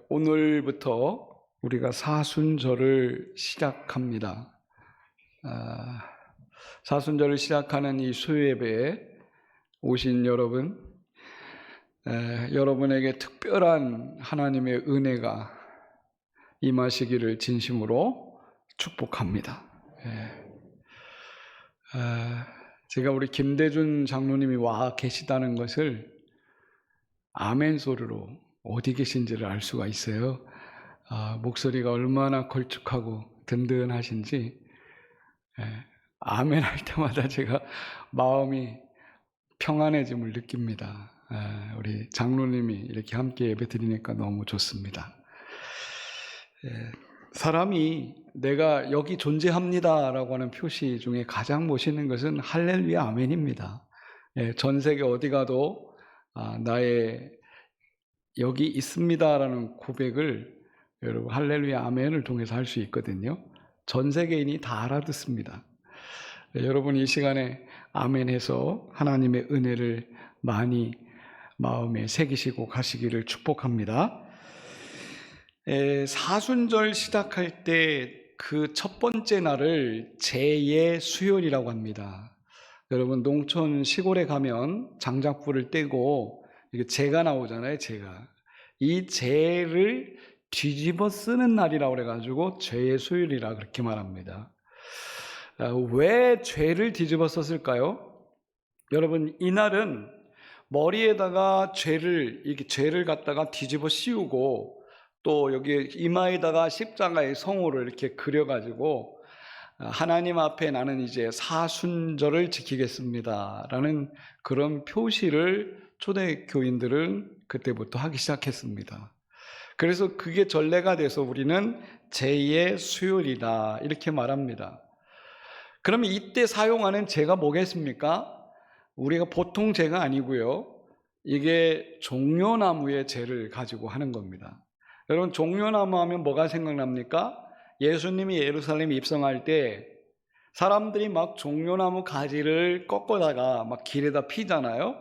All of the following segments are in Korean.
오늘부터 우리가 사순절을 시작합니다. 사순절을 시작하는 이 수요예배에 오신 여러분, 여러분에게 특별한 하나님의 은혜가 임하시기를 진심으로 축복합니다. 제가 우리 김대준 장로님이 와 계시다는 것을 아멘 소리로 어디 계신지를 알 수가 있어요. 목소리가 얼마나 걸쭉하고 든든하신지 아멘 할 때마다 제가 마음이 평안해짐을 느낍니다. 우리 장로님이 이렇게 함께 예배 드리니까 너무 좋습니다. 사람이 내가 여기 존재합니다 라고 하는 표시 중에 가장 멋있는 것은 할렐루야 아멘입니다. 전 세계 어디 가도 나의 여기 있습니다 라는 고백을 여러분 할렐루야 아멘을 통해서 할 수 있거든요. 전 세계인이 다 알아듣습니다. 여러분 이 시간에 아멘 해서 하나님의 은혜를 많이 마음에 새기시고 가시기를 축복합니다. 사순절 시작할 때 그 첫 번째 날을 제의 수요일이라고 합니다. 여러분 농촌 시골에 가면 장작불을 떼고 이게 재가 나오잖아요. 재가. 이 재를 뒤집어 쓰는 날이라고 그래가지고 죄의 수요일이라 그렇게 말합니다. 왜 죄를 뒤집어 썼을까요? 여러분 이날은 머리에다가 죄를 갖다가 뒤집어 씌우고 또 여기 이마에다가 십자가의 성호를 이렇게 그려가지고 하나님 앞에 나는 이제 사순절을 지키겠습니다 라는 그런 표시를 초대교인들은 그때부터 하기 시작했습니다. 그래서 그게 전례가 돼서 우리는 제의 수요일이다 이렇게 말합니다. 그러면 이때 사용하는 제가 뭐겠습니까? 우리가 보통 제가 아니고요. 이게 종려나무의 제를 가지고 하는 겁니다. 여러분 종려나무 하면 뭐가 생각납니까? 예수님이 예루살렘에 입성할 때 사람들이 막 종려나무 가지를 꺾어다가 막 길에다 피잖아요.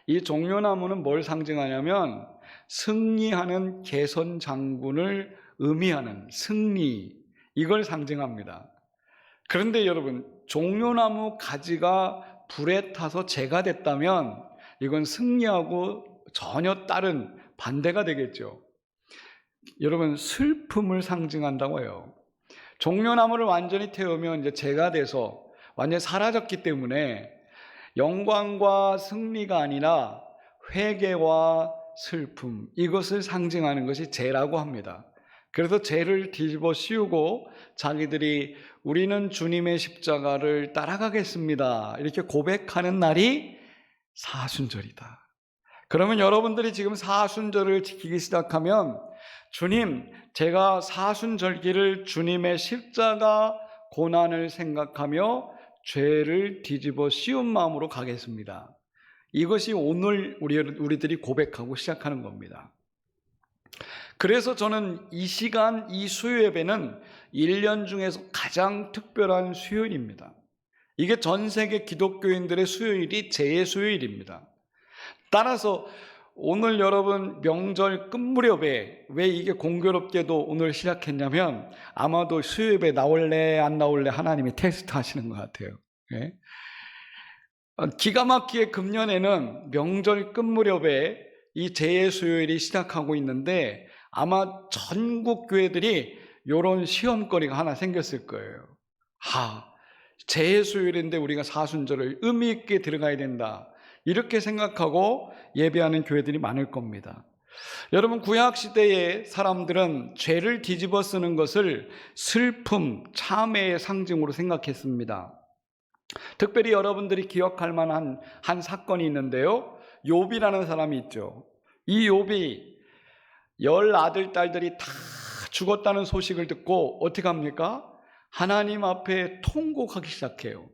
이 종려나무는 뭘 상징하냐면 승리하는 개선 장군을 의미하는 승리, 이걸 상징합니다. 그런데 여러분 종려나무 가지가 불에 타서 재가 됐다면 이건 승리하고 전혀 다른 반대가 되겠죠. 여러분 슬픔을 상징한다고 해요. 종려나무를 완전히 태우면 이제 재가 돼서 완전히 사라졌기 때문에 영광과 승리가 아니라 회개와 슬픔, 이것을 상징하는 것이 재라고 합니다. 그래서 재를 뒤집어 씌우고 자기들이 우리는 주님의 십자가를 따라가겠습니다 이렇게 고백하는 날이 사순절이다. 그러면 여러분들이 지금 사순절을 지키기 시작하면 주님, 제가 사순절기를 주님의 십자가 고난을 생각하며 죄를 뒤집어 씌운 마음으로 가겠습니다. 이것이 오늘 우리들이 고백하고 시작하는 겁니다. 그래서 저는 이 시간, 이 수요 예배는 1년 중에서 가장 특별한 수요일입니다. 이게 전 세계 기독교인들의 수요일이 제의 수요일입니다. 따라서 오늘 여러분 명절 끝 무렵에 왜 이게 공교롭게도 오늘 시작했냐면 아마도 수요 예배 나올래 안 나올래 하나님이 테스트 하시는 것 같아요. 기가 막히게 금년에는 명절 끝 무렵에 이 제의 수요일이 시작하고 있는데 아마 전국 교회들이 이런 시험거리가 하나 생겼을 거예요. 제의 수요일인데 우리가 사순절을 의미 있게 들어가야 된다 이렇게 생각하고 예배하는 교회들이 많을 겁니다. 여러분 구약시대의 사람들은 죄를 뒤집어 쓰는 것을 슬픔, 참회의 상징으로 생각했습니다. 특별히 여러분들이 기억할 만한 한 사건이 있는데요. 욥이라는 사람이 있죠. 이 욥이 10 아들, 딸들이 다 죽었다는 소식을 듣고 어떻게 합니까? 하나님 앞에 통곡하기 시작해요.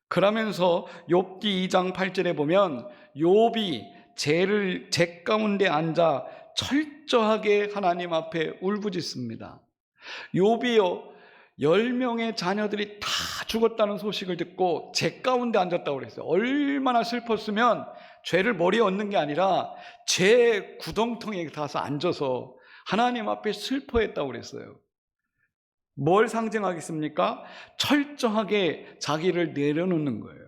그러면서 욥기 2장 8절에 보면 욥이 재 가운데 앉아 철저하게 하나님 앞에 울부짖습니다. 욥이요 10명의 자녀들이 다 죽었다는 소식을 듣고 재 가운데 앉았다고 그랬어요. 얼마나 슬펐으면 죄를 머리에 얹는 게 아니라 죄 구덩텅이에 가서 앉아서 하나님 앞에 슬퍼했다고 그랬어요. 뭘 상징하겠습니까? 철저하게 자기를 내려놓는 거예요.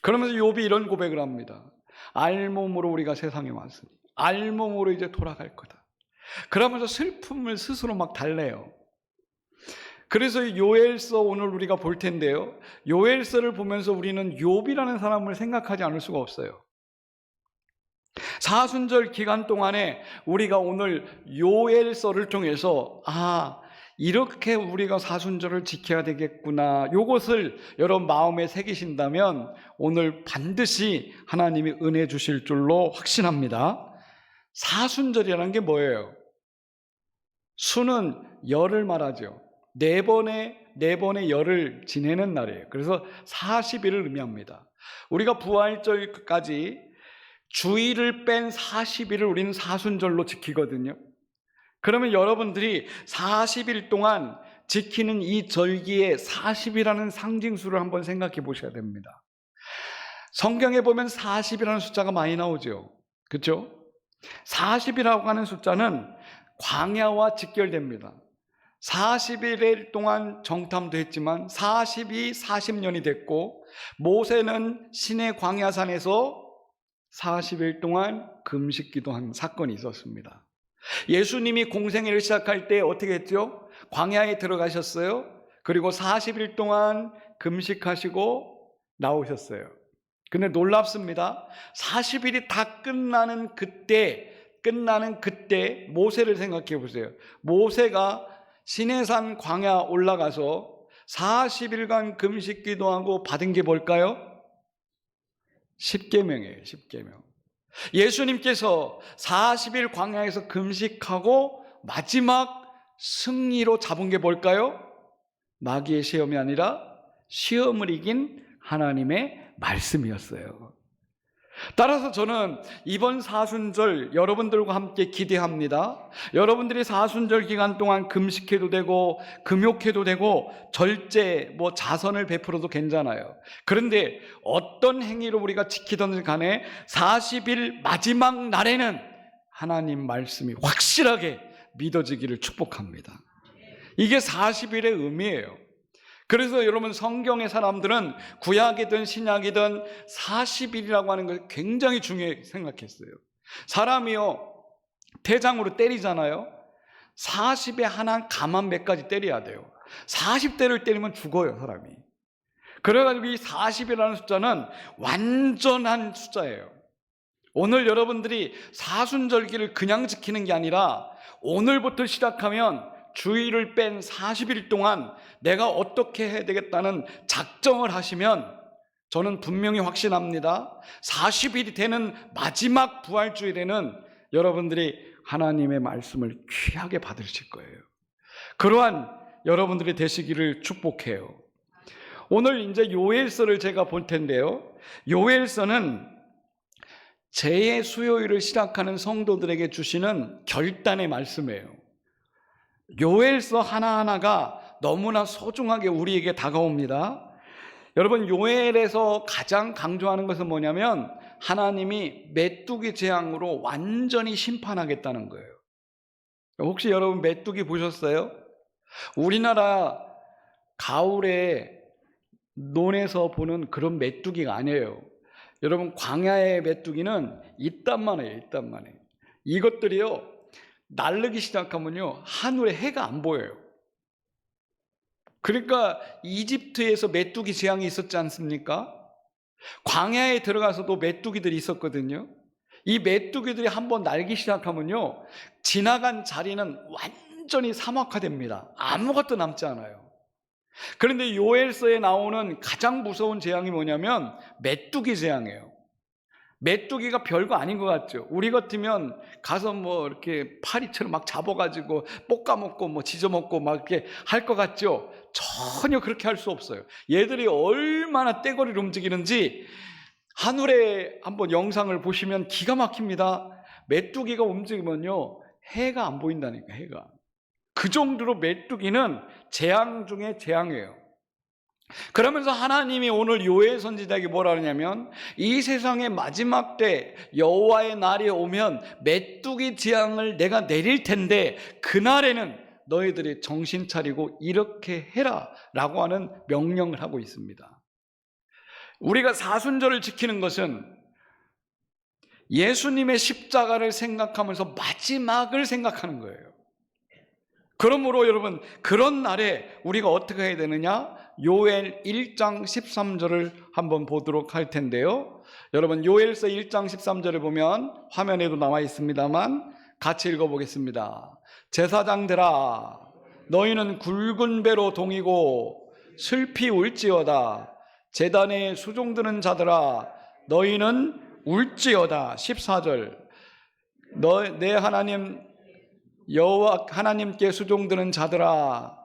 그러면서 욥이 이런 고백을 합니다. 알몸으로 우리가 세상에 왔으니 알몸으로 이제 돌아갈 거다. 그러면서 슬픔을 스스로 막 달래요. 그래서 요엘서 오늘 우리가 볼 텐데요, 요엘서를 보면서 우리는 욥이라는 사람을 생각하지 않을 수가 없어요. 사순절 기간 동안에 우리가 오늘 요엘서를 통해서 이렇게 우리가 사순절을 지켜야 되겠구나, 이것을 여러분 마음에 새기신다면 오늘 반드시 하나님이 은혜 주실 줄로 확신합니다. 사순절이라는 게 뭐예요? 수는 열을 말하죠. 네 번의 열을 지내는 날이에요. 그래서 40일을 의미합니다. 우리가 부활절까지 주일을 뺀 40일을 우리는 사순절로 지키거든요. 그러면 여러분들이 40일 동안 지키는 이 절기의 40이라는 상징수를 한번 생각해 보셔야 됩니다. 성경에 보면 40이라는 숫자가 많이 나오죠. 그렇죠? 40이라고 하는 숫자는 광야와 직결됩니다. 40일 동안 정탐도 했지만 40이 40년이 됐고, 모세는 시내 광야산에서 40일 동안 금식 기도한 사건이 있었습니다. 예수님이 공생애를 시작할 때 어떻게 했죠? 광야에 들어가셨어요. 그리고 40일 동안 금식하시고 나오셨어요. 근데 놀랍습니다. 40일이 다 끝나는 그때 모세를 생각해 보세요. 모세가 시내산 광야 올라가서 40일간 금식 기도하고 받은 게 뭘까요? 십계명이에요. 십계명. 예수님께서 40일 광야에서 금식하고 마지막 승리로 잡은 게 뭘까요? 마귀의 시험이 아니라 시험을 이긴 하나님의 말씀이었어요. 따라서 저는 이번 사순절 여러분들과 함께 기대합니다. 여러분들이 사순절 기간 동안 금식해도 되고 금욕해도 되고 절제, 자선을 베풀어도 괜찮아요. 그런데 어떤 행위로 우리가 지키든 간에 40일 마지막 날에는 하나님 말씀이 확실하게 믿어지기를 축복합니다. 이게 40일의 의미예요. 그래서 여러분, 성경의 사람들은 구약이든 신약이든 40일이라고 하는 걸 굉장히 중요하게 생각했어요. 사람이요, 태장으로 때리잖아요. 40에 하나 가만 몇 가지 때려야 돼요. 40대를 때리면 죽어요, 사람이. 그래가지고 이 40이라는 숫자는 완전한 숫자예요. 오늘 여러분들이 사순절기를 그냥 지키는 게 아니라 오늘부터 시작하면 주일을 뺀 40일 동안 내가 어떻게 해야 되겠다는 작정을 하시면 저는 분명히 확신합니다. 40일이 되는 마지막 부활주일에는 여러분들이 하나님의 말씀을 귀하게 받으실 거예요. 그러한 여러분들이 되시기를 축복해요. 오늘 이제 요엘서를 제가 볼 텐데요, 요엘서는 재해 수요일을 시작하는 성도들에게 주시는 결단의 말씀이에요. 요엘서 하나하나가 너무나 소중하게 우리에게 다가옵니다. 여러분, 요엘에서 가장 강조하는 것은 뭐냐면 하나님이 메뚜기 재앙으로 완전히 심판하겠다는 거예요. 혹시 여러분 메뚜기 보셨어요? 우리나라 가을에 논에서 보는 그런 메뚜기가 아니에요. 여러분, 광야의 메뚜기는 이딴만해요. 이딴만해. 이것들이요, 날르기 시작하면요 하늘에 해가 안 보여요. 그러니까 이집트에서 메뚜기 재앙이 있었지 않습니까? 광야에 들어가서도 메뚜기들이 있었거든요. 이 메뚜기들이 한번 날기 시작하면요 지나간 자리는 완전히 사막화됩니다. 아무것도 남지 않아요. 그런데 요엘서에 나오는 가장 무서운 재앙이 뭐냐면 메뚜기 재앙이에요. 메뚜기가 별거 아닌 것 같죠? 우리 같으면 가서 이렇게 파리처럼 막 잡아가지고 볶아먹고 지져먹고 막 이렇게 할 것 같죠? 전혀 그렇게 할 수 없어요. 얘들이 얼마나 떼거리를 움직이는지 하늘에 한번 영상을 보시면 기가 막힙니다. 메뚜기가 움직이면요 해가 안 보인다니까, 해가. 그 정도로 메뚜기는 재앙 중에 재앙이에요. 그러면서 하나님이 오늘 요엘 선지자에게 뭐라 하냐면, 이 세상의 마지막 때 여호와의 날이 오면 메뚜기 재앙을 내가 내릴 텐데 그날에는 너희들이 정신 차리고 이렇게 해라 라고 하는 명령을 하고 있습니다. 우리가 사순절을 지키는 것은 예수님의 십자가를 생각하면서 마지막을 생각하는 거예요. 그러므로 여러분, 그런 날에 우리가 어떻게 해야 되느냐? 요엘 1장 13절을 한번 보도록 할 텐데요. 여러분, 요엘서 1장 13절을 보면 화면에도 나와 있습니다만 같이 읽어보겠습니다. 제사장들아, 너희는 굵은 배로 동이고 슬피 울지어다. 제단에 수종드는 자들아, 너희는 울지어다. 14절, 내 하나님 여호와 하나님께 수종드는 자들아,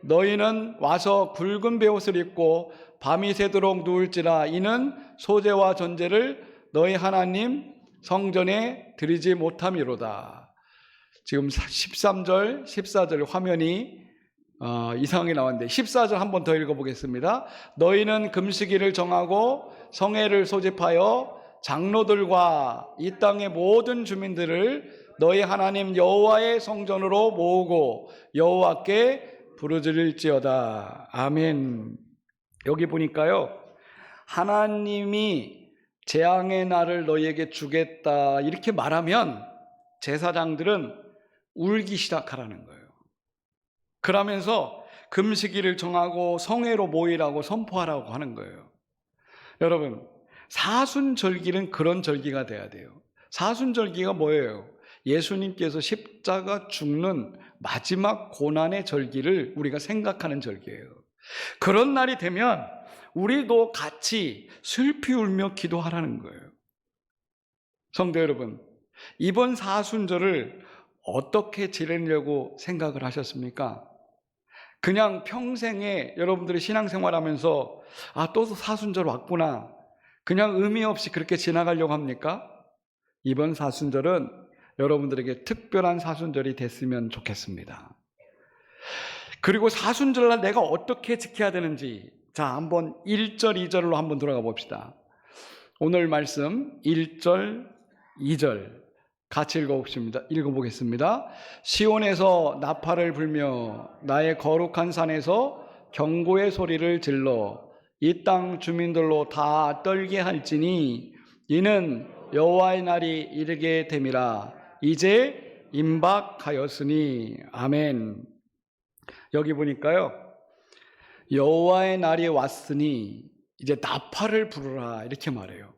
너희는 와서 굵은 베옷을 입고 밤이 새도록 누울지라. 이는 소제와 전제를 너희 하나님 성전에 드리지 못함이로다. 지금 13절, 14절 화면이 이상하게 나왔는데 14절 한 번 더 읽어보겠습니다. 너희는 금식일을 정하고 성회를 소집하여 장로들과 이 땅의 모든 주민들을 너희 하나님 여호와의 성전으로 모으고 여호와께 부르짖을지어다. 아멘. 여기 보니까요, 하나님이 재앙의 날을 너희에게 주겠다 이렇게 말하면 제사장들은 울기 시작하라는 거예요. 그러면서 금식일을 정하고 성회로 모이라고 선포하라고 하는 거예요. 여러분, 사순절기는 그런 절기가 돼야 돼요. 사순절기가 뭐예요? 예수님께서 십자가 죽는 마지막 고난의 절기를 우리가 생각하는 절기예요. 그런 날이 되면 우리도 같이 슬피 울며 기도하라는 거예요. 성도 여러분, 이번 사순절을 어떻게 지내려고 생각을 하셨습니까? 그냥 평생에 여러분들이 신앙생활하면서 또 사순절 왔구나, 그냥 의미 없이 그렇게 지나가려고 합니까? 이번 사순절은 여러분들에게 특별한 사순절이 됐으면 좋겠습니다. 그리고 사순절날 내가 어떻게 지켜야 되는지, 자, 한번 1절, 2절로 한번 들어가 봅시다. 오늘 말씀 1절, 2절 같이 읽어보겠습니다. 시온에서 나팔을 불며 나의 거룩한 산에서 경고의 소리를 질러 이 땅 주민들로 다 떨게 할지니 이는 여호와의 날이 이르게 됨이라. 이제 임박하였으니. 아멘. 여기 보니까요, 여호와의 날이 왔으니 이제 나팔을 부르라 이렇게 말해요.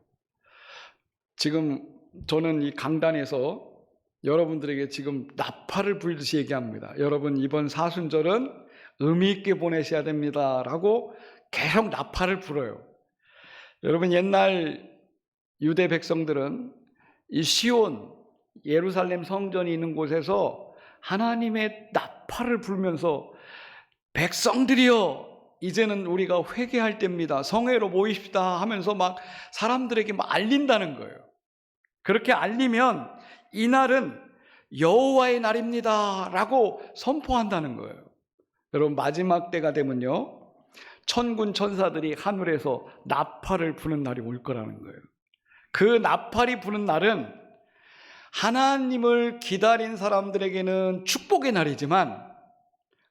지금 저는 이 강단에서 여러분들에게 지금 나팔을 불듯이 얘기합니다. 여러분, 이번 사순절은 의미 있게 보내셔야 됩니다 라고 계속 나팔을 불어요. 여러분, 옛날 유대 백성들은 이 시온, 예루살렘 성전이 있는 곳에서 하나님의 나팔을 불면서 백성들이여, 이제는 우리가 회개할 때입니다, 성회로 모이십시다 하면서 막 사람들에게 막 알린다는 거예요. 그렇게 알리면 이날은 여호와의 날입니다 라고 선포한다는 거예요. 여러분, 마지막 때가 되면요, 천군 천사들이 하늘에서 나팔을 부는 날이 올 거라는 거예요. 그 나팔이 부는 날은 하나님을 기다린 사람들에게는 축복의 날이지만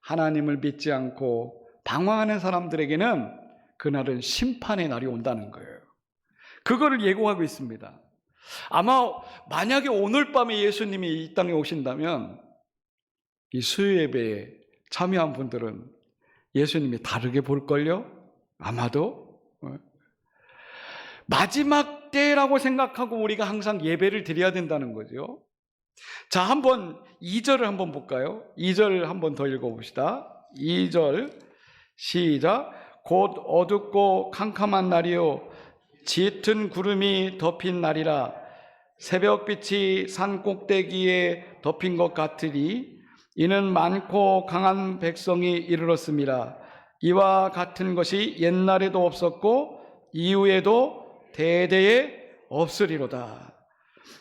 하나님을 믿지 않고 방황하는 사람들에게는 그날은 심판의 날이 온다는 거예요. 그거를 예고하고 있습니다. 아마 만약에 오늘 밤에 예수님이 이 땅에 오신다면 이 수요 예배에 참여한 분들은 예수님이 다르게 볼걸요? 아마도. 마지막 때라고 생각하고 우리가 항상 예배를 드려야 된다는 거죠. 자, 한번 2절을 한번 볼까요? 2절 한번 더 읽어봅시다. 2절 시작. 곧 어둡고 캄캄한 날이요 짙은 구름이 덮인 날이라. 새벽빛이 산 꼭대기에 덮인 것 같으니 이는 많고 강한 백성이 이르렀습니다. 이와 같은 것이 옛날에도 없었고 이후에도 대대에 없으리로다.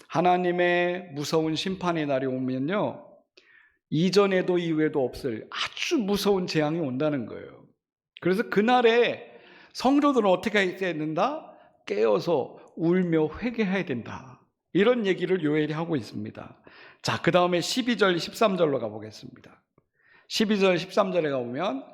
하나님의 무서운 심판의 날이 오면요, 이전에도 이후에도 없을 아주 무서운 재앙이 온다는 거예요. 그래서 그날에 성도들은 어떻게 해야 된다? 깨어서 울며 회개해야 된다. 이런 얘기를 요엘이 하고 있습니다. 자, 그 다음에 12절, 13절로 가보겠습니다. 12절, 13절에 가보면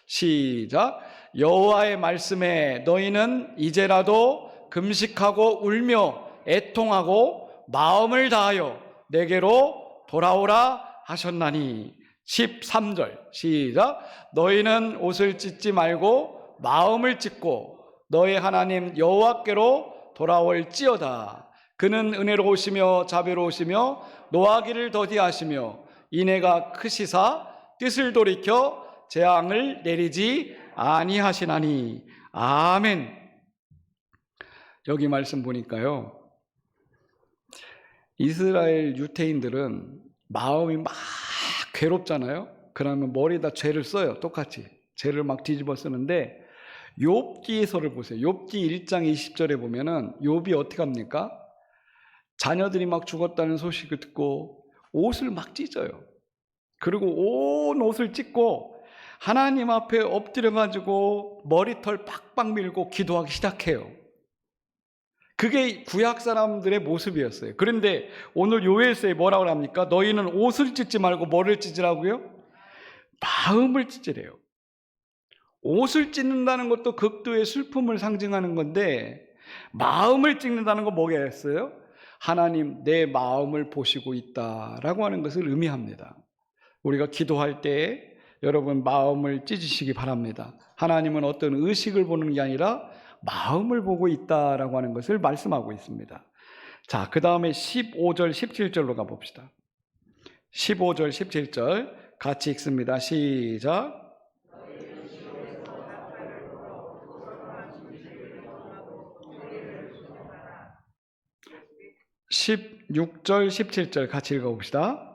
시작. 여호와의 말씀에 너희는 이제라도 금식하고 울며 애통하고 마음을 다하여 내게로 돌아오라 하셨나니. 13절 시작. 너희는 옷을 찢지 말고 마음을 찢고 너희 하나님 여호와께로 돌아올지어다. 그는 은혜로우시며 자비로우시며 노하기를 더디하시며 인애가 크시사 뜻을 돌이켜 재앙을 내리지 아니하시나니. 아멘. 여기 말씀 보니까요, 이스라엘 유태인들은 마음이 막 괴롭잖아요. 그러면 머리에다 죄를 써요. 똑같이 죄를 막 뒤집어 쓰는데, 욥기서를 보세요. 욥기 1장 20절에 보면은 욥이 어떻게 합니까? 자녀들이 막 죽었다는 소식을 듣고 옷을 막 찢어요. 그리고 온 옷을 찢고 하나님 앞에 엎드려가지고 머리털 빡빡 밀고 기도하기 시작해요. 그게 구약 사람들의 모습이었어요. 그런데 오늘 요엘서에 뭐라고 합니까? 너희는 옷을 찢지 말고 뭐를 찢으라고요? 마음을 찢으래요. 옷을 찢는다는 것도 극도의 슬픔을 상징하는 건데, 마음을 찢는다는 건 뭐겠어요? 하나님 내 마음을 보시고 있다라고 하는 것을 의미합니다. 우리가 기도할 때 여러분 마음을 찢으시기 바랍니다. 하나님은 어떤 의식을 보는 게 아니라 마음을 보고 있다라고 하는 것을 말씀하고 있습니다. 자, 그 다음에 15절 17절로 가봅시다. 15절 17절 같이 읽습니다. 시작. 16절 17절 같이 읽어봅시다.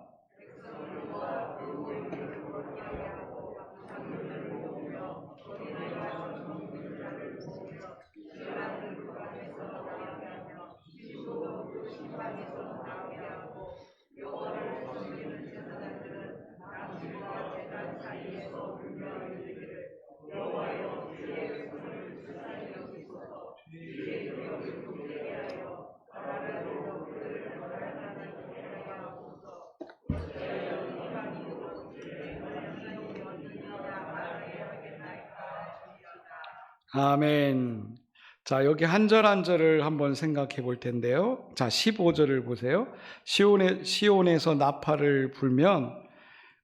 아멘. 자, 여기 한 절 한 절을 한번 생각해 볼 텐데요. 자, 15절을 보세요. 시온에서 나팔을 불면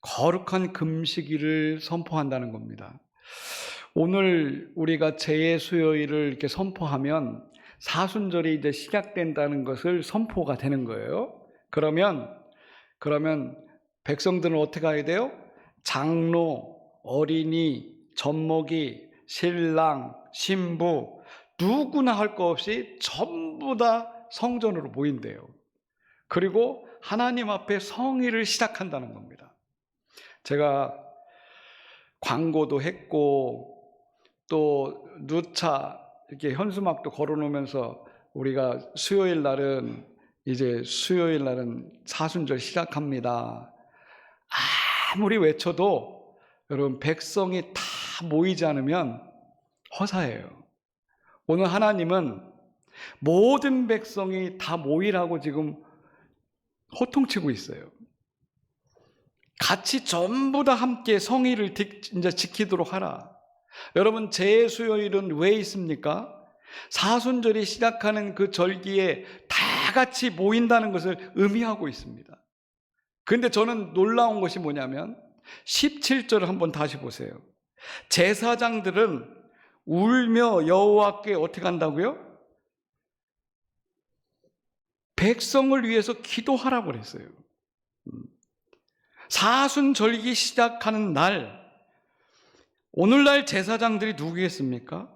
거룩한 금식일을 선포한다는 겁니다. 오늘 우리가 제수요일을 이렇게 선포하면 사순절이 이제 시작된다는 것을 선포가 되는 거예요. 그러면 백성들은 어떻게 해야 돼요? 장로, 어린이, 젖먹이, 신랑, 신부 누구나 할 거 없이 전부 다 성전으로 모인대요. 그리고 하나님 앞에 성의를 시작한다는 겁니다. 제가 광고도 했고 또 누차 이렇게 현수막도 걸어놓으면서 우리가 수요일 날은 사순절 시작합니다. 아무리 외쳐도 여러분 백성이 다 모이지 않으면 허사예요. 오늘 하나님은 모든 백성이 다 모이라고 지금 호통치고 있어요. 같이 전부 다 함께 성의를 이제 지키도록 하라. 여러분, 제수요일은 왜 있습니까? 사순절이 시작하는 그 절기에 다 같이 모인다는 것을 의미하고 있습니다. 그런데 저는 놀라운 것이 뭐냐면 17절을 한번 다시 보세요. 제사장들은 울며 여호와께 어떻게 한다고요? 백성을 위해서 기도하라고 그랬어요. 사순절기 시작하는 날, 오늘날 제사장들이 누구겠습니까?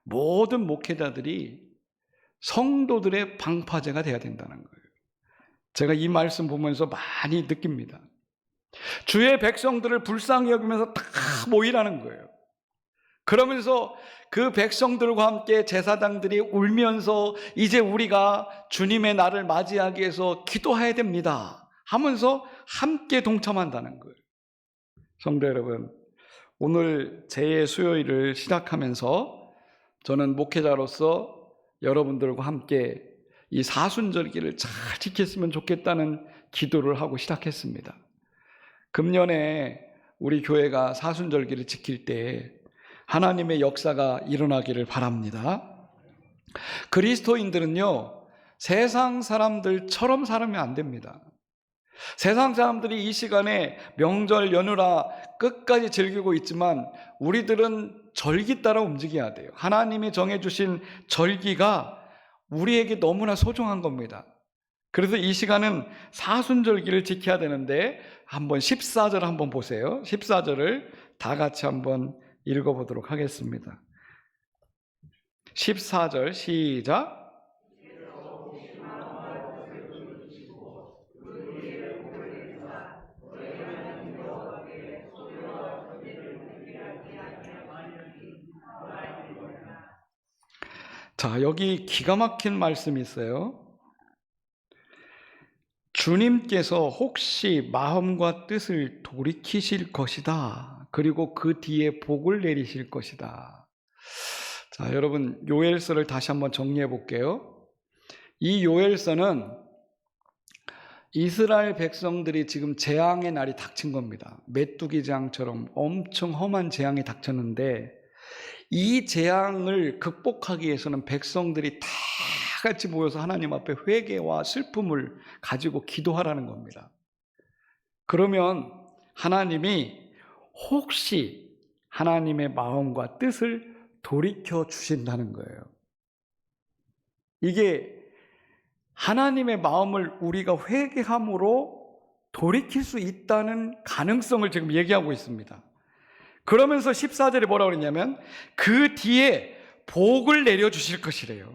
모든 목회자들이 성도들의 방파제가 돼야 된다는 거예요. 제가 이 말씀 보면서 많이 느낍니다. 주의 백성들을 불쌍히 여기면서 다 모이라는 거예요. 그러면서 그 백성들과 함께 제사장들이 울면서 이제 우리가 주님의 날을 맞이하기 위해서 기도해야 됩니다 하면서 함께 동참한다는 거예요. 성도 여러분, 오늘 재해 수요일을 시작하면서 저는 목회자로서 여러분들과 함께 이 사순절기를 잘 지켰으면 좋겠다는 기도를 하고 시작했습니다. 금년에 우리 교회가 사순절기를 지킬 때 하나님의 역사가 일어나기를 바랍니다. 그리스도인들은요, 세상 사람들처럼 살면 안 됩니다. 세상 사람들이 이 시간에 명절 연휴라 끝까지 즐기고 있지만 우리들은 절기 따라 움직여야 돼요. 하나님이 정해주신 절기가 우리에게 너무나 소중한 겁니다. 그래서 이 시간은 사순절기를 지켜야 되는데 한번 14절 한번 보세요. 14절을 다 같이 한번 읽어보도록 하겠습니다. 14절 시작. 자, 여기 기가 막힌 말씀이 있어요. 주님께서 혹시 마음과 뜻을 돌이키실 것이다. 그리고 그 뒤에 복을 내리실 것이다. 자, 여러분 요엘서를 다시 한번 정리해 볼게요. 이 요엘서는 이스라엘 백성들이 지금 재앙의 날이 닥친 겁니다. 메뚜기 재앙처럼 엄청 험한 재앙이 닥쳤는데 이 재앙을 극복하기 위해서는 백성들이 다 같이 모여서 하나님 앞에 회개와 슬픔을 가지고 기도하라는 겁니다. 그러면 하나님이 혹시 하나님의 마음과 뜻을 돌이켜 주신다는 거예요. 이게 하나님의 마음을 우리가 회개함으로 돌이킬 수 있다는 가능성을 지금 얘기하고 있습니다. 그러면서 14절에 뭐라고 그러냐면 그 뒤에 복을 내려주실 것이래요.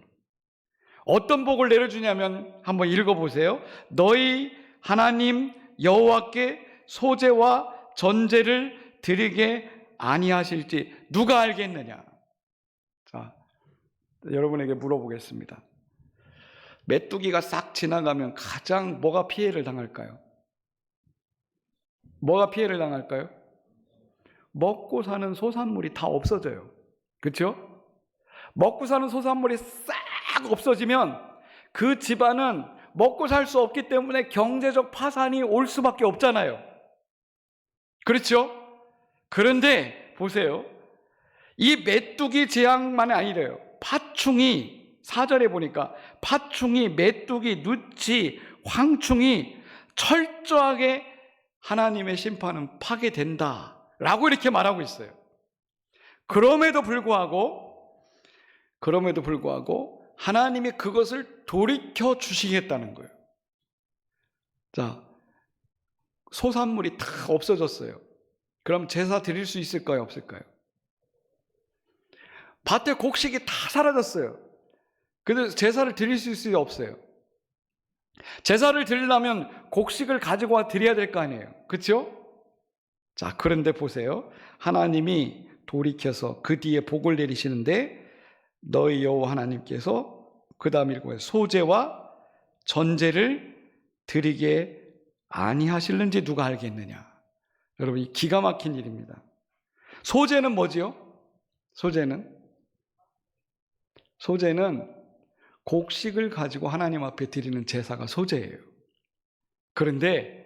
어떤 복을 내려주냐면 한번 읽어보세요. 너희 하나님 여호와께 소제와 전제를 드리게 아니하실지 누가 알겠느냐. 자, 여러분에게 물어보겠습니다. 메뚜기가 싹 지나가면 가장 뭐가 피해를 당할까요? 뭐가 피해를 당할까요? 먹고 사는 소산물이 다 없어져요. 그렇죠? 먹고 사는 소산물이 싹 없어지면 그 집안은 먹고 살 수 없기 때문에 경제적 파산이 올 수밖에 없잖아요. 그렇죠? 그런데 보세요. 이 메뚜기 재앙만이 아니래요. 파충이 4절에 보니까 파충이, 메뚜기, 누치, 황충이 철저하게 하나님의 심판은 파괴된다 라고 이렇게 말하고 있어요. 그럼에도 불구하고 하나님이 그것을 돌이켜 주시겠다는 거예요. 자, 소산물이 다 없어졌어요. 그럼 제사 드릴 수 있을까요? 없을까요? 밭에 곡식이 다 사라졌어요. 그래서 제사를 드릴 수 있어요? 없어요? 제사를 드리려면 곡식을 가지고 와 드려야 될 거 아니에요. 그렇죠? 자, 그런데 보세요. 하나님이 돌이켜서 그 뒤에 복을 내리시는데 너희 여호와 하나님께서 그 다음 읽어요. 소제와 전제를 드리게 아니하실는지 누가 알겠느냐. 여러분, 이 기가 막힌 일입니다. 소제는 뭐지요? 소제는 곡식을 가지고 하나님 앞에 드리는 제사가 소제예요. 그런데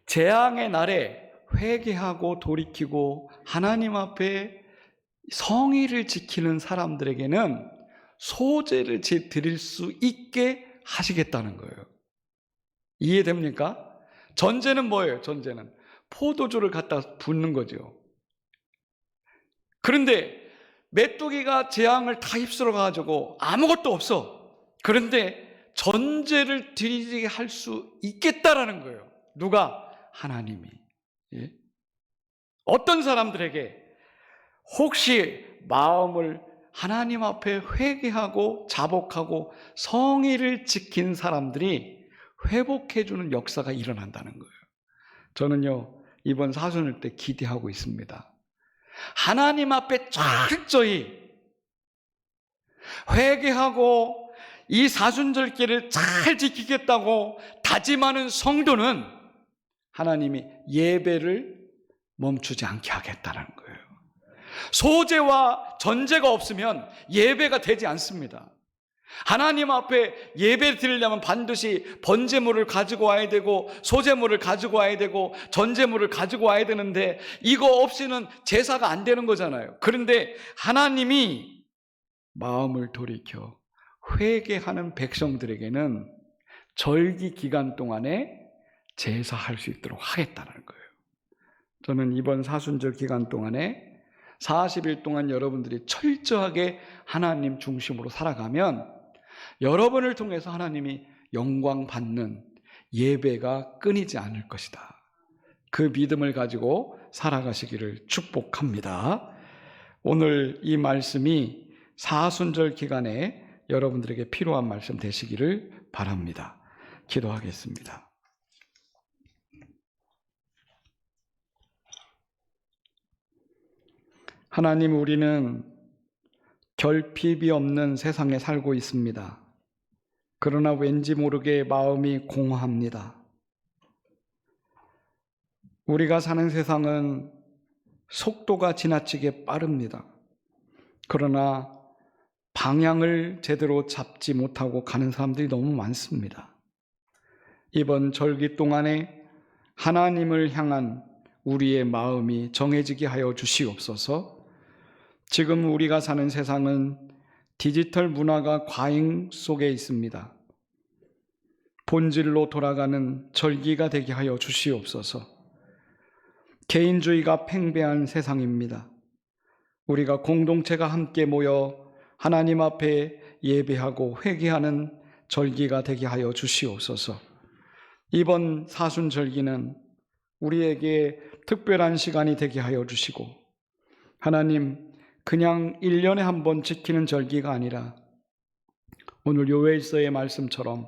재앙의 날에 회개하고 돌이키고 하나님 앞에 성의를 지키는 사람들에게는 소제를 드릴 수 있게 하시겠다는 거예요. 이해됩니까? 전제는 뭐예요? 전제는 포도주를 갖다 붓는 거죠. 그런데 메뚜기가 재앙을 다 휩쓸어 가지고 아무것도 없어. 그런데 전제를 드리게 할 수 있겠다라는 거예요. 누가? 하나님이. 예? 어떤 사람들에게 혹시 마음을 하나님 앞에 회개하고 자복하고 성의를 지킨 사람들이 회복해주는 역사가 일어난다는 거예요. 저는요, 이번 사순절 때 기대하고 있습니다. 하나님 앞에 철저히 회개하고 이 사순절기를 잘 지키겠다고 다짐하는 성도는 하나님이 예배를 멈추지 않게 하겠다는 거예요. 소제와 전제가 없으면 예배가 되지 않습니다. 하나님 앞에 예배 드리려면 반드시 번제물을 가지고 와야 되고 소제물을 가지고 와야 되고 전제물을 가지고 와야 되는데 이거 없이는 제사가 안 되는 거잖아요. 그런데 하나님이 마음을 돌이켜 회개하는 백성들에게는 절기 기간 동안에 제사할 수 있도록 하겠다는 거예요. 저는 이번 사순절 기간 동안에 40일 동안 여러분들이 철저하게 하나님 중심으로 살아가면 여러분을 통해서 하나님이 영광 받는 예배가 끊이지 않을 것이다. 그 믿음을 가지고 살아가시기를 축복합니다. 오늘 이 말씀이 사순절 기간에 여러분들에게 필요한 말씀 되시기를 바랍니다. 기도하겠습니다. 하나님, 우리는 결핍이 없는 세상에 살고 있습니다. 그러나 왠지 모르게 마음이 공허합니다. 우리가 사는 세상은 속도가 지나치게 빠릅니다. 그러나 방향을 제대로 잡지 못하고 가는 사람들이 너무 많습니다. 이번 절기 동안에 하나님을 향한 우리의 마음이 정해지게 하여 주시옵소서. 지금 우리가 사는 세상은 디지털 문화가 과잉 속에 있습니다. 본질로 돌아가는 절기가 되게 하여 주시옵소서. 개인주의가 팽배한 세상입니다. 우리가 공동체가 함께 모여 하나님 앞에 예배하고 회개하는 절기가 되게 하여 주시옵소서. 이번 사순절기는 우리에게 특별한 시간이 되게 하여 주시고, 하나님, 그냥 1년에 한 번 지키는 절기가 아니라 오늘 요엘서의 말씀처럼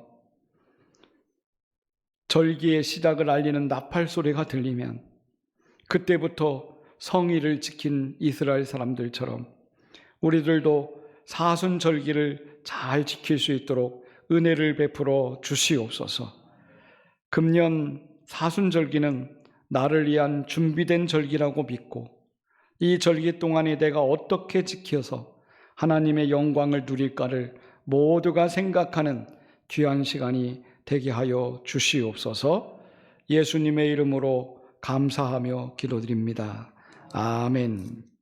절기의 시작을 알리는 나팔 소리가 들리면 그때부터 성일을 지킨 이스라엘 사람들처럼 우리들도 사순절기를 잘 지킬 수 있도록 은혜를 베풀어 주시옵소서. 금년 사순절기는 나를 위한 준비된 절기라고 믿고 이 절기 동안에 내가 어떻게 지켜서 하나님의 영광을 누릴까를 모두가 생각하는 귀한 시간이 되게 하여 주시옵소서. 예수님의 이름으로 감사하며 기도드립니다. 아멘.